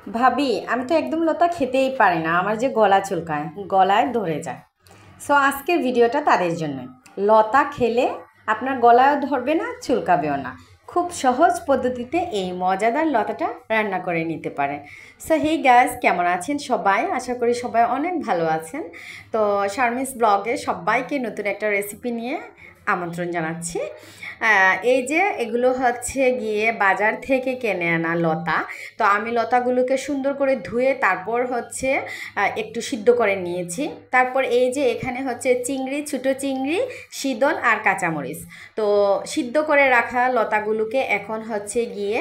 ভাবি আমি তো একদম লতা খেতেই পারি না, আমার যে গলা চুলকায়, গলায় ধরে যায়। সো আজকের ভিডিওটা তাদের জন্য। লতা খেলে আপনার গলায়ও ধরবে না, চুলকাবেও না। খুব সহজ পদ্ধতিতে এই মজাদার লতাটা রান্না করে নিতে পারেন। সো হেই গাইস, কেমন আছেন সবাই? আশা করি সবাই অনেক ভালো আছেন। তো শারমিস ব্লগে সবাইকে নতুন একটা রেসিপি নিয়ে আমন্ত্রণ জানাচ্ছি। এই যে এগুলো হচ্ছে গিয়ে বাজার থেকে কিনে আনা লতা। তো আমি লতাগুলোকে সুন্দর করে ধুয়ে তারপর হচ্ছে একটু সিদ্ধ করে নিয়েছি। তারপর এই যে এখানে হচ্ছে চিংড়ি, ছোটো চিংড়ি, শীতল আর কাঁচামরিচ। তো সিদ্ধ করে রাখা লতাগুলোকে এখন হচ্ছে গিয়ে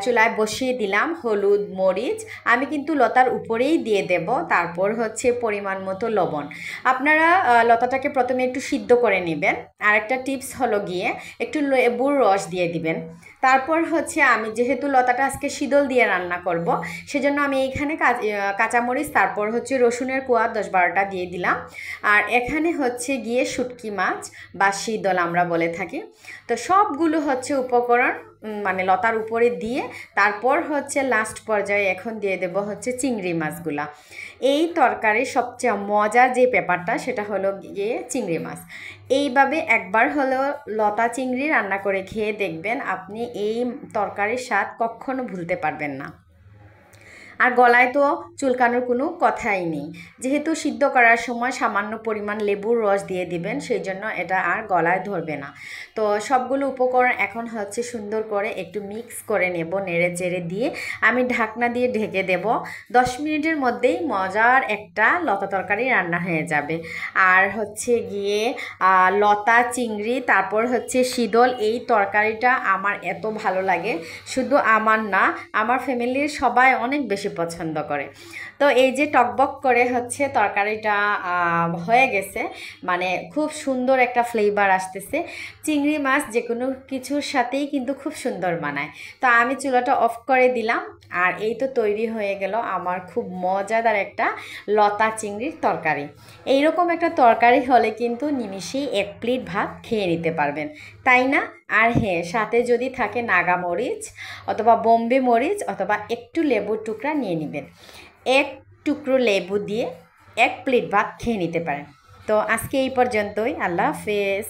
চুলায় বসিয়ে দিলাম। হলুদ, মরিচ আমি কিন্তু লতার উপরেই দিয়ে দেব। তারপর হচ্ছে পরিমাণ মতো লবণ। আপনারা লতাটাকে প্রথমে একটু সিদ্ধ করে নেবেন। আর একটা টিপস হলো গিয়ে একটু লেবুর রস দিয়ে দিবেন। তারপর হচ্ছে আমি যেহেতু লতাটা আজকে শীতল দিয়ে রান্না করব, সেজন্য আমি এইখানে কাঁচামরিচ, তারপর হচ্ছে রসুনের কোয়া 10-12টা দিয়ে দিলাম। আর এখানে হচ্ছে গিয়ে শুটকি মাছ বা শীতল আমরা বলে থাকি। তো সবগুলো হচ্ছে উপকরণ মানে লতার উপরে দিয়ে তারপর হচ্ছে লাস্ট পর্যায়ে এখন দিয়ে দেব হচ্ছে চিংড়ি মাছগুলা। এই তরকারির সবচেয়ে মজার যে ব্যাপারটা সেটা হলো গিয়ে চিংড়ি মাছ। এইভাবে একবার হলেও লতা চিংড়ি রান্না করে খেয়ে দেখবেন, আপনি এই তরকারির স্বাদ কখনো ভুলতে পারবেন না। আর গলায় তো চুলকানোর কোনো কথাই নেই, যেহেতু সিদ্ধ করার সময় সামান্য পরিমাণ লেবুর রস দিয়ে দিবেন, সেই জন্য এটা আর গলায় ধরবে না। তো সবগুলো উপকরণ এখন হচ্ছে সুন্দর করে একটু মিক্স করে নেব, নেড়ে চেড়ে দিয়ে আমি ঢাকনা দিয়ে ঢেকে দেব। 10 মিনিটের মধ্যেই মজার একটা লতা তরকারি রান্না হয়ে যাবে। আর হচ্ছে গিয়ে লতা চিংড়ি তারপর হচ্ছে শীতল, এই তরকারিটা আমার এত ভালো লাগে। শুধু আমার না, আমার ফ্যামিলির সবাই অনেক বেশি পছন্দ করে। তো এই যে টকবক করে হচ্ছে তরকারিটা হয়ে গেছে, মানে খুব সুন্দর একটা ফ্লেভার আসতেছে। চিংড়ি মাছ যে কোনো কিছুর সাথেই কিন্তু খুব সুন্দর মানায়। তো আমি চুলাটা অফ করে দিলাম। আর এই তো তৈরি হয়ে গেল আমার খুব মজাদার একটা লতা চিংড়ির তরকারি। এইরকম একটা তরকারি হলে কিন্তু নিমিষেই 1 প্লেট ভাত খেয়ে নিতে পারবেন, তাই না? আর হ্যাঁ, সাথে যদি থাকে নাগা মরিচ অথবা বোম্বে মরিচ অথবা একটু লেবুর টুকরা নিয়ে নেবেন। 1 টুকরো লেবু দিয়ে 1 প্লেট ভাত খেয়ে নিতে পারেন। তো আজকে এই পর্যন্তই। আল্লাহ হাফেজ।